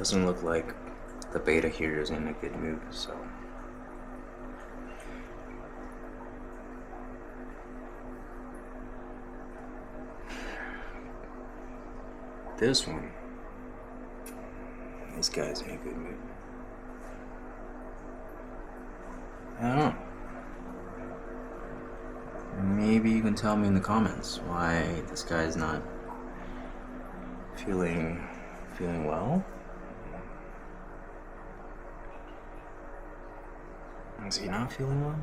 Doesn't look like the beta here is in a good mood, so. This one, this guy's in a good mood. I don't know. Maybe you can tell me in the comments why this guy's not feeling well. Is he not feeling well?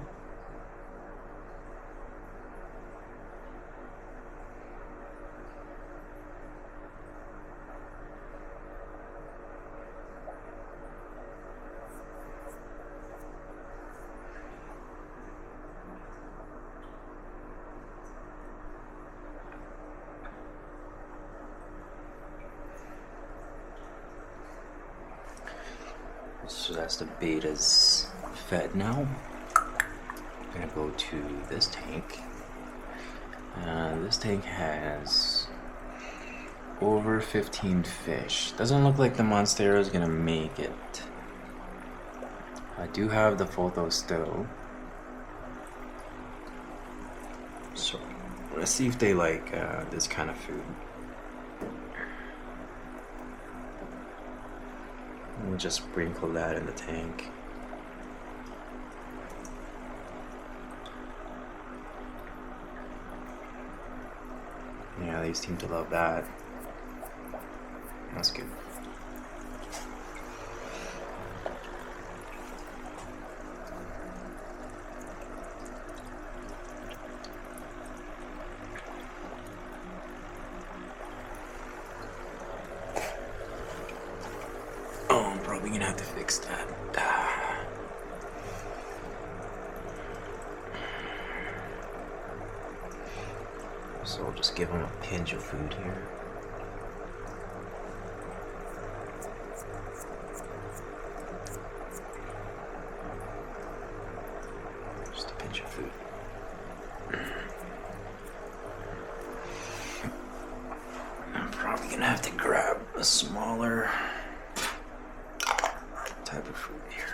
So that's the betas fed now. I'm gonna go to this tank. This tank has over 15 fish. Doesn't look like the Monstera is gonna make it. I do have the photo still. So let's see if they like this kind of food. We'll just sprinkle that in the tank. Yeah, they seem to love that. That's good. We're gonna have to fix that. So I'll just give him a pinch of food here. Just a pinch of food. I'm probably gonna have to grab a smaller type of food here.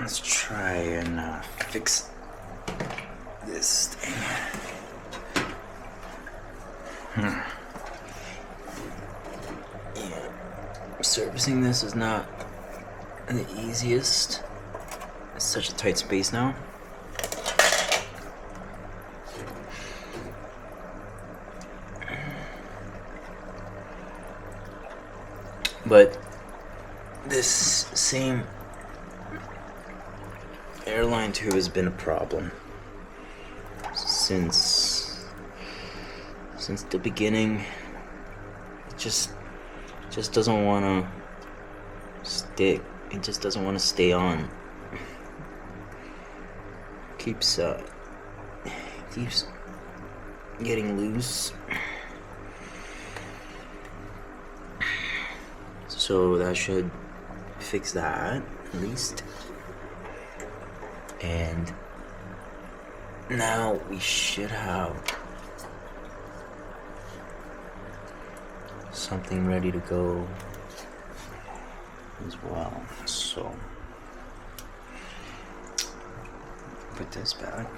Let's try and fix this thing. Yeah. Servicing this is not the easiest. It's such a tight space now. But this same airline tube has been a problem since the beginning. It just doesn't want to stick. It just doesn't want to stay on. Keeps getting loose. So that should fix that at least. And now we should have something ready to go as well. So put this back.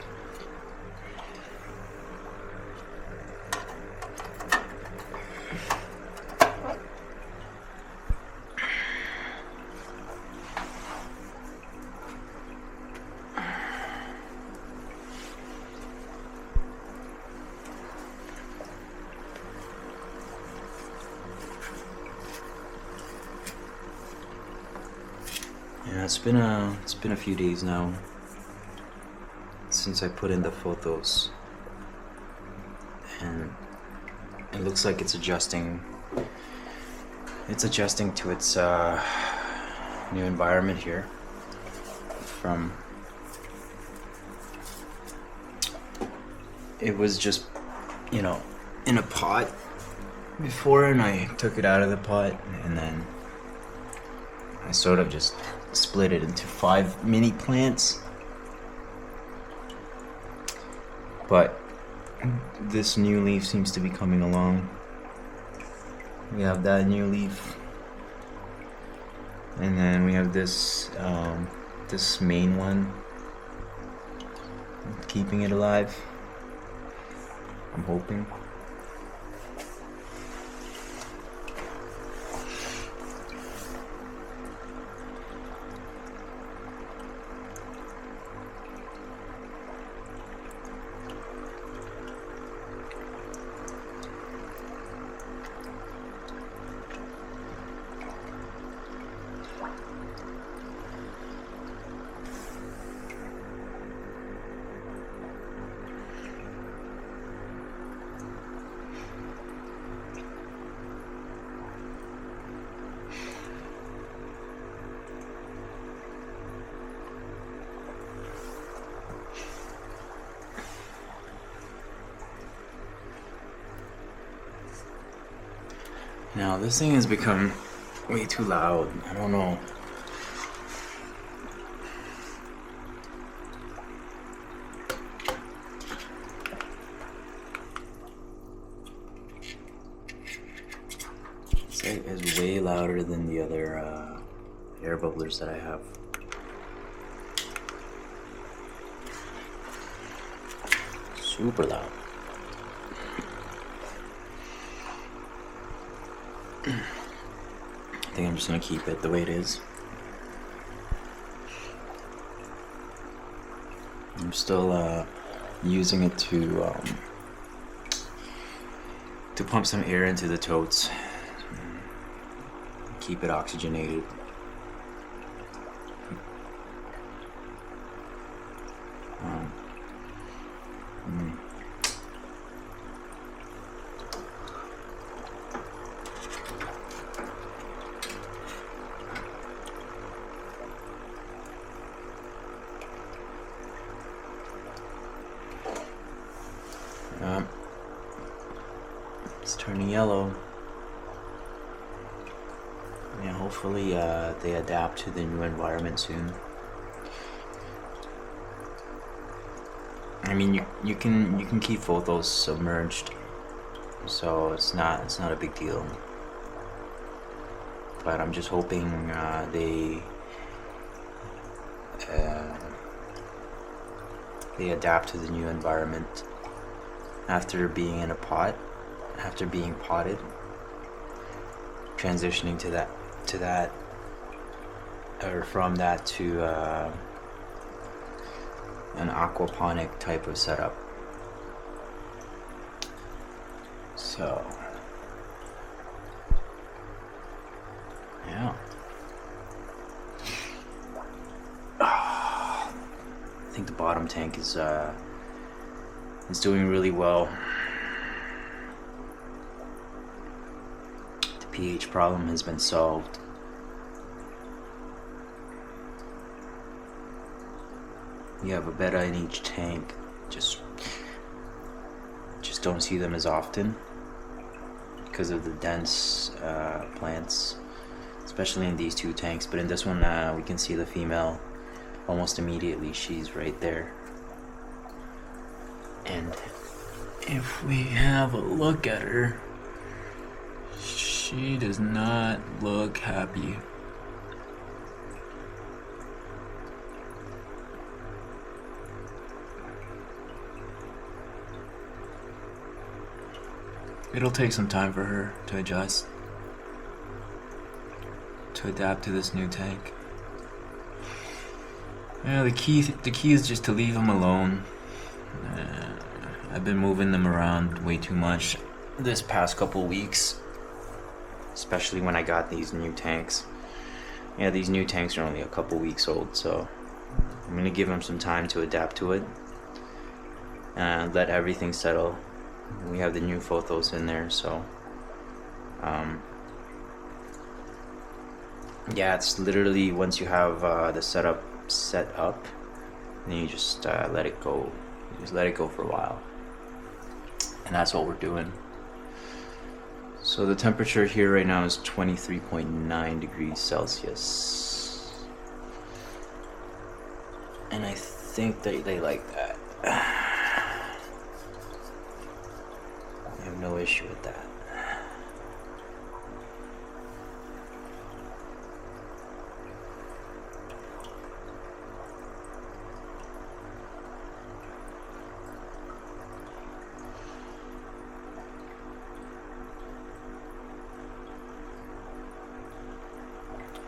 Yeah, it's been a few days now since I put in the photos, and it looks like it's adjusting. It's adjusting to its new environment here. From it was just, you know, in a pot before, and I took it out of the pot, and then I sort of just split it into 5 mini plants. But this new leaf seems to be coming along. We have that new leaf, and then we have this this main one, keeping it alive, I'm hoping. Now this thing has become way too loud. I don't know. It's way louder than the other air bubblers that I have. Super loud. I think I'm just gonna keep it the way it is. I'm still using it to pump some air into the totes, keep it oxygenated. It's turning yellow. Yeah, hopefully they adapt to the new environment soon. I mean, you can keep photos submerged, so it's not a big deal. But I'm just hoping they adapt to the new environment after being in a pot, after being potted, transitioning to that, or from that to an aquaponic type of setup. So yeah, I think the bottom tank is doing really well. The pH problem has been solved. We have a betta in each tank. Just don't see them as often because of the dense plants, especially in these 2 tanks. But in this one, we can see the female almost immediately. She's right there. And if we have a look at her, she does not look happy. It'll take some time for her to adjust, to adapt to this new tank. Yeah, the key is just to leave them alone. I've been moving them around way too much this past couple weeks, especially when I got these new tanks. Yeah, these new tanks are only a couple weeks old, so I'm gonna give them some time to adapt to it and let everything settle. We have the new photos in there, so yeah, it's literally once you have the setup set up, then you just let it go. You just let it go for a while, and that's what we're doing. So the temperature here right now is 23.9 degrees Celsius, and I think they like that. I have no issue with that.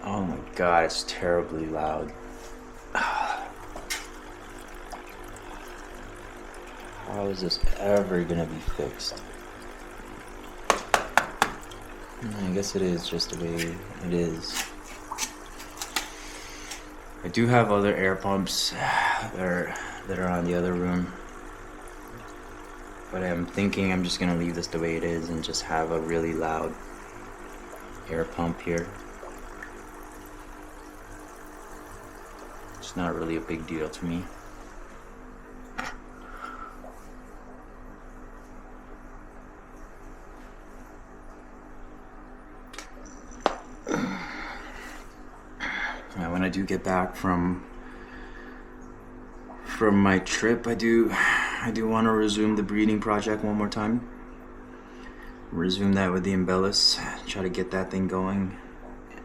Oh my god, it's terribly loud. How is this ever gonna be fixed? I guess it is just the way it is. I do have other air pumps that are on the other room, but I'm thinking I'm just gonna leave this the way it is and just have a really loud air pump here. It's not really a big deal to me. When I do get back from my trip, I do want to resume the breeding project one more time. Resume that with the Embellis, try to get that thing going,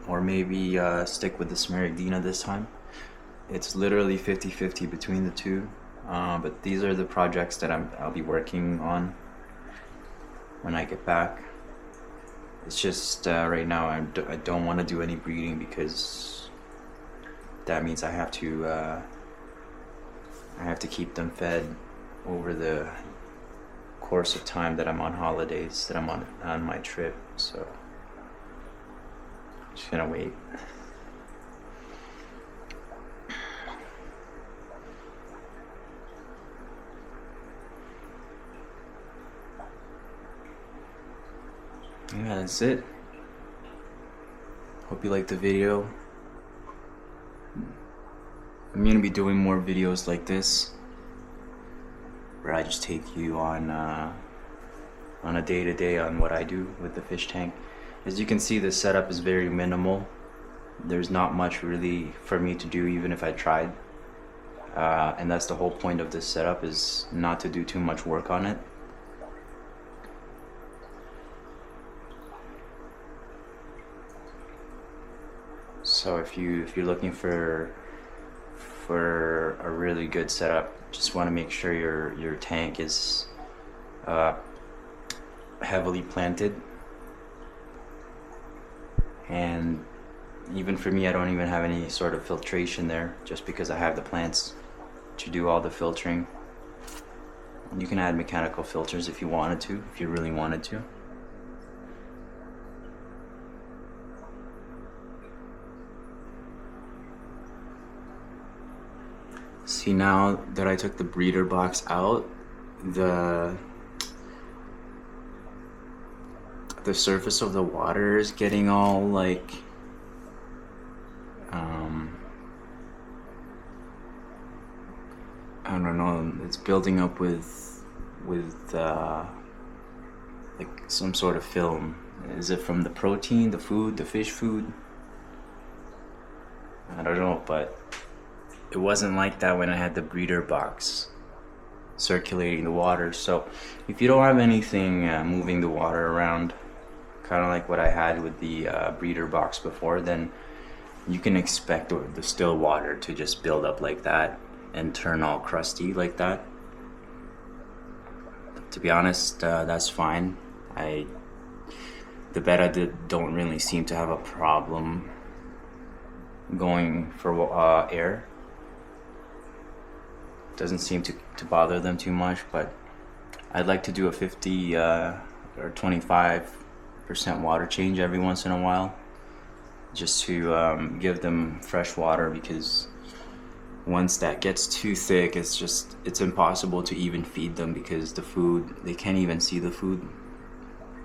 or maybe stick with the Smaragdina this time. It's literally 50-50 between the two, but these are the projects that I'll be working on when I get back. It's just right now I don't want to do any breeding because that means I have to keep them fed over the course of time that I'm on holidays, that I'm on my trip. So I'm just gonna wait. Yeah, that's it. Hope you liked the video. I'm gonna be doing more videos like this, where I just take you on a day-to-day on what I do with the fish tank. As you can see, the setup is very minimal. There's not much really for me to do, even if I tried. And that's the whole point of this setup, is not to do too much work on it. So if you're looking for a really good setup, just want to make sure your tank is heavily planted. And even for me, I don't even have any sort of filtration there, just because I have the plants to do all the filtering. You can add mechanical filters if you wanted to, if you really wanted to. See, now that I took the breeder box out, the surface of the water is getting all like I don't know, it's building up with like some sort of film. Is it from the protein, the food, the fish food? I don't know, but it wasn't like that when I had the breeder box circulating the water. So if you don't have anything moving the water around, kind of like what I had with the breeder box before, then you can expect the still water to just build up like that and turn all crusty like that. To be honest, that's fine. The betta don't really seem to have a problem going for air. Doesn't seem to bother them too much, but I'd like to do a 50 or 25% water change every once in a while. just to give them fresh water, because once that gets too thick, it's impossible to even feed them, because the food, they can't even see the food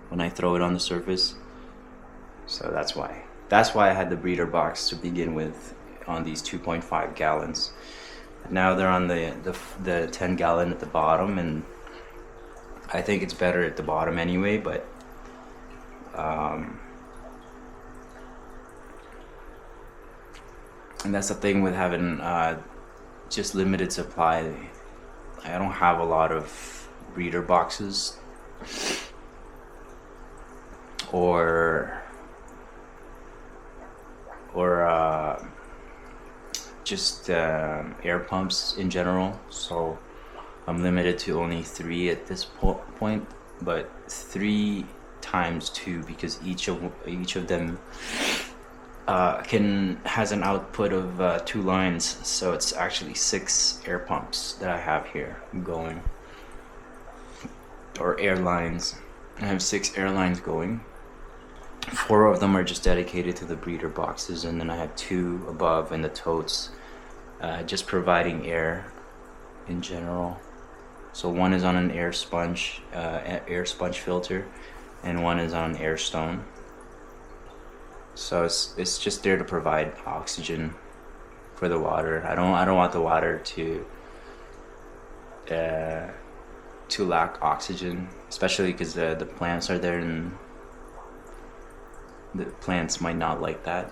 when I throw it on the surface. So that's why I had the breeder box to begin with on these 2.5 gallons. Now they're on the 10 gallon at the bottom, and I think it's better at the bottom anyway, but and that's the thing with having just limited supply. I don't have a lot of breeder boxes or just air pumps in general, so I'm limited to only 3 at this point, but 3 times 2, because each of them has an output of 2 lines, so it's actually 6 air pumps that I have here going, or air lines. I have 6 air lines going. 4 of them are just dedicated to the breeder boxes, and then I have 2 above in the totes, just providing air in general. So one is on an air sponge filter, and one is on an air stone. So it's just there to provide oxygen for the water. I don't want the water to lack oxygen, especially because the plants are there, and the plants might not like that.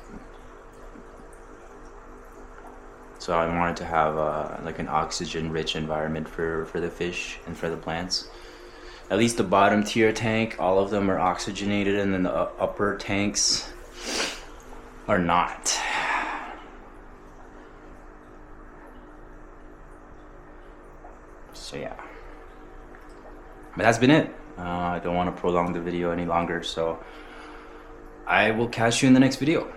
So I wanted to have like an oxygen-rich environment for the fish and for the plants. At least the bottom tier tank, all of them are oxygenated, and then the upper tanks are not. So yeah, but that's been it. I don't want to prolong the video any longer, so I will catch you in the next video.